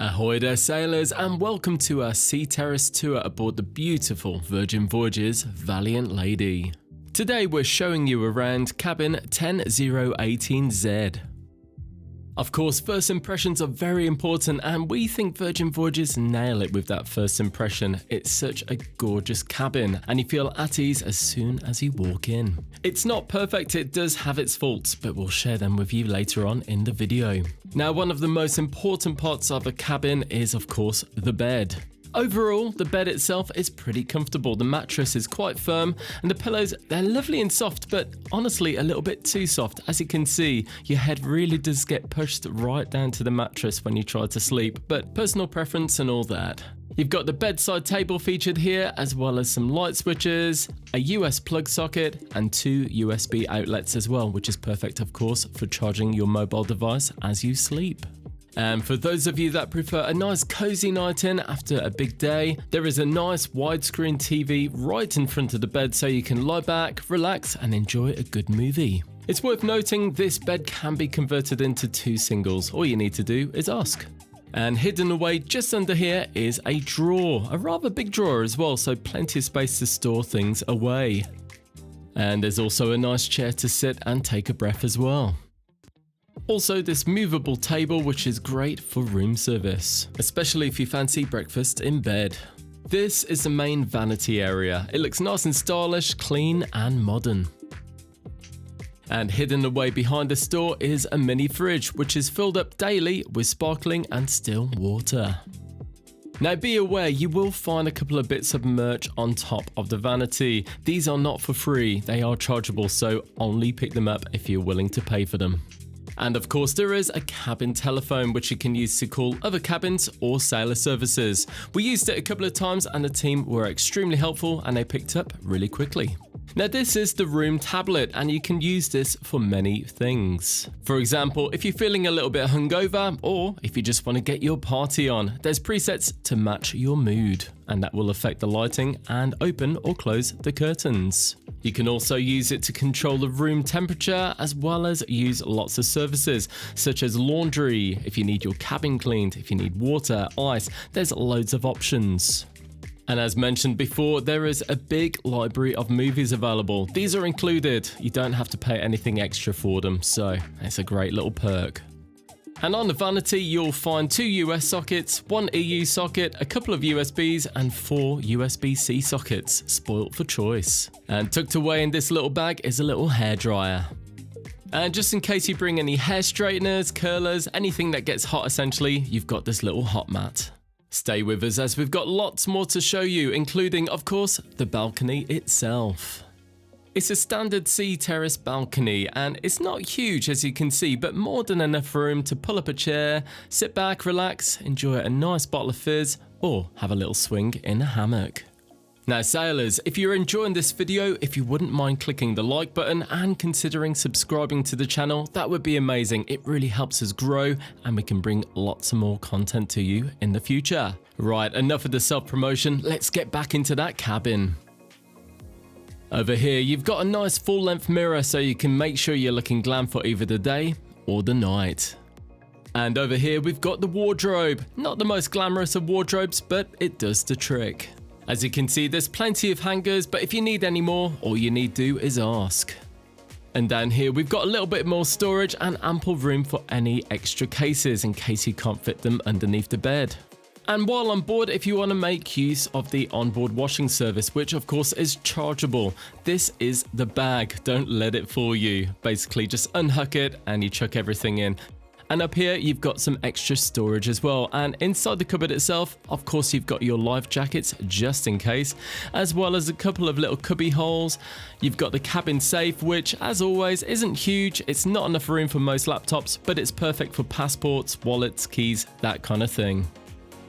Ahoy there sailors, and welcome to our Sea Terrace tour aboard the beautiful Virgin Voyages Valiant Lady. Today we're showing you around cabin 10018Z. Of course, first impressions are very important, and we think Virgin Voyages nail it with that first impression. It's such a gorgeous cabin, and you feel at ease as soon as you walk in. It's not perfect, it does have its faults, but we'll share them with you later on in the video. Now, one of the most important parts of a cabin is, of course, the bed. Overall, the bed itself is pretty comfortable. The mattress is quite firm, and the pillows, they're lovely and soft, but honestly a little bit too soft. As you can see, your head really does get pushed right down to the mattress when you try to sleep, but personal preference and all that. You've got the bedside table featured here, as well as some light switches, a US plug socket, and 2 USB outlets as well, which is perfect, of course, for charging your mobile device as you sleep. And for those of you that prefer a nice cozy night in after a big day, there is a nice widescreen TV right in front of the bed so you can lie back, relax, and enjoy a good movie. It's worth noting this bed can be converted into 2 singles. All you need to do is ask. And hidden away just under here is a drawer, a rather big drawer as well, so plenty of space to store things away. And there's also a nice chair to sit and take a breath as well. Also, this movable table, which is great for room service, especially if you fancy breakfast in bed. This is the main vanity area. It looks nice and stylish, clean and modern. And hidden away behind the store is a mini fridge, which is filled up daily with sparkling and still water. Now be aware, you will find a couple of bits of merch on top of the vanity. These are not for free, they are chargeable, so only pick them up if you're willing to pay for them. And of course there is a cabin telephone which you can use to call other cabins or sailor services. We used it a couple of times and the team were extremely helpful and they picked up really quickly. Now this is the room tablet and you can use this for many things. For example, if you're feeling a little bit hungover or if you just want to get your party on, there's presets to match your mood and that will affect the lighting and open or close the curtains. You can also use it to control the room temperature as well as use lots of services such as laundry, if you need your cabin cleaned, if you need water, ice, there's loads of options. And as mentioned before, there is a big library of movies available. These are included, you don't have to pay anything extra for them, so it's a great little perk. And on the vanity, you'll find 2 US sockets, 1 EU socket, a couple of USBs, and 4 USB-C sockets, spoilt for choice. And tucked away in this little bag is a little hairdryer. And just in case you bring any hair straighteners, curlers, anything that gets hot essentially, you've got this little hot mat. Stay with us as we've got lots more to show you, including, of course, the balcony itself. It's a standard Sea Terrace balcony and it's not huge as you can see, but more than enough room to pull up a chair, sit back, relax, enjoy a nice bottle of fizz or have a little swing in a hammock. Now sailors, if you're enjoying this video, if you wouldn't mind clicking the like button and considering subscribing to the channel, that would be amazing. It really helps us grow and we can bring lots of more content to you in the future. Right, enough of the self-promotion, let's get back into that cabin. Over here, you've got a nice full-length mirror so you can make sure you're looking glam for either the day or the night. And over here, we've got the wardrobe. Not the most glamorous of wardrobes, but it does the trick. As you can see, there's plenty of hangers, but if you need any more, all you need to do is ask. And down here, we've got a little bit more storage and ample room for any extra cases in case you can't fit them underneath the bed. And while on board, if you want to make use of the onboard washing service, which of course is chargeable, this is the bag. Don't let it fool you. Basically, just unhook it and you chuck everything in. And up here, you've got some extra storage as well. And inside the cupboard itself, of course, you've got your life jackets just in case, as well as a couple of little cubby holes. You've got the cabin safe, which as always isn't huge. It's not enough room for most laptops, but it's perfect for passports, wallets, keys, that kind of thing.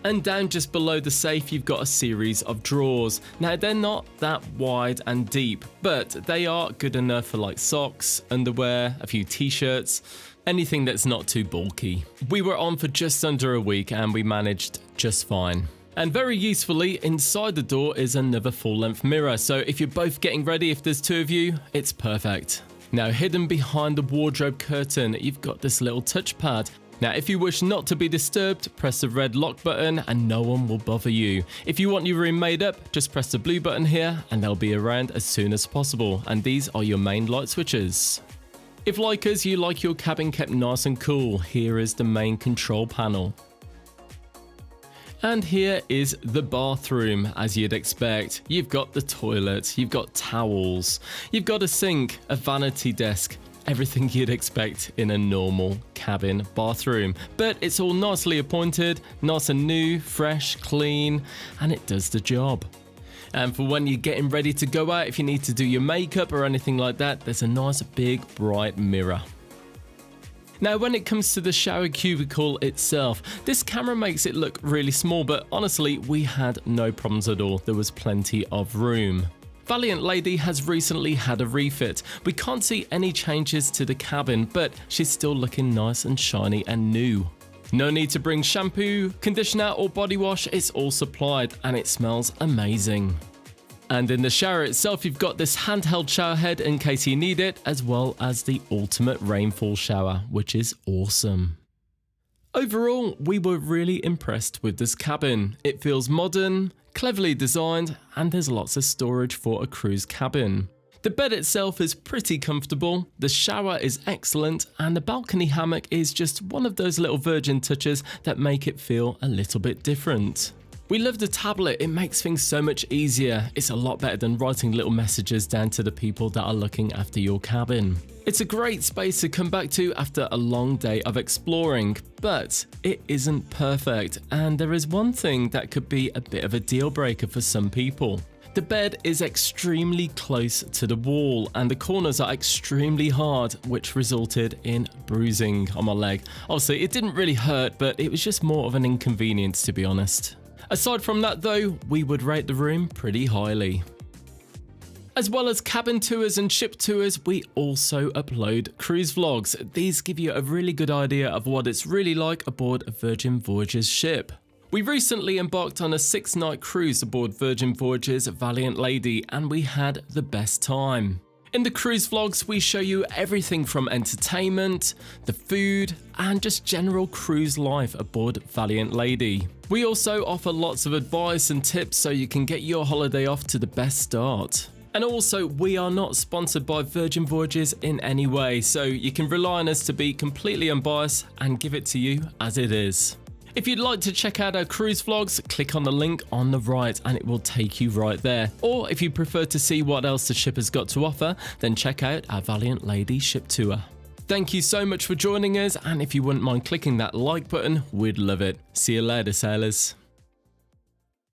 And down just below the safe, you've got a series of drawers. Now, they're not that wide and deep, but they are good enough for like socks, underwear, a few t-shirts, anything that's not too bulky. We were on for just under a week and we managed just fine. And very usefully, inside the door is another full-length mirror, so if you're both getting ready, if there's 2 of you, it's perfect. Now, hidden behind the wardrobe curtain, you've got this little touchpad. Now, if you wish not to be disturbed, press the red lock button and no one will bother you. If you want your room made up, just press the blue button here and they'll be around as soon as possible. And these are your main light switches. If like us, you like your cabin kept nice and cool, here is the main control panel. And here is the bathroom, as you'd expect. You've got the toilet, you've got towels, you've got a sink, a vanity desk, everything you'd expect in a normal cabin bathroom. But it's all nicely appointed, nice and new, fresh, clean, and it does the job. And for when you're getting ready to go out, if you need to do your makeup or anything like that, there's a nice big bright mirror. Now, when it comes to the shower cubicle itself, this camera makes it look really small, but honestly, we had no problems at all. There was plenty of room. Valiant Lady has recently had a refit. We can't see any changes to the cabin, but she's still looking nice and shiny and new. No need to bring shampoo, conditioner or body wash, it's all supplied and it smells amazing. And in the shower itself, you've got this handheld shower head in case you need it, as well as the ultimate rainfall shower, which is awesome. Overall, we were really impressed with this cabin. It feels modern, cleverly designed, and there's lots of storage for a cruise cabin. The bed itself is pretty comfortable, the shower is excellent, and the balcony hammock is just one of those little Virgin touches that make it feel a little bit different. We love the tablet, it makes things so much easier. It's a lot better than writing little messages down to the people that are looking after your cabin. It's a great space to come back to after a long day of exploring, but it isn't perfect, and there is one thing that could be a bit of a deal breaker for some people. The bed is extremely close to the wall and the corners are extremely hard, which resulted in bruising on my leg. Obviously, it didn't really hurt, but it was just more of an inconvenience, to be honest. Aside from that though, we would rate the room pretty highly. As well as cabin tours and ship tours, we also upload cruise vlogs. These give you a really good idea of what it's really like aboard a Virgin Voyages ship. We recently embarked on a 6-night cruise aboard Virgin Voyages Valiant Lady and we had the best time. In the cruise vlogs, we show you everything from entertainment, the food, and just general cruise life aboard Valiant Lady. We also offer lots of advice and tips so you can get your holiday off to the best start. And also, we are not sponsored by Virgin Voyages in any way, so you can rely on us to be completely unbiased and give it to you as it is. If you'd like to check out our cruise vlogs, click on the link on the right and it will take you right there. Or if you prefer to see what else the ship has got to offer, then check out our Valiant Lady ship tour. Thank you so much for joining us, and if you wouldn't mind clicking that like button, we'd love it. See you later, sailors.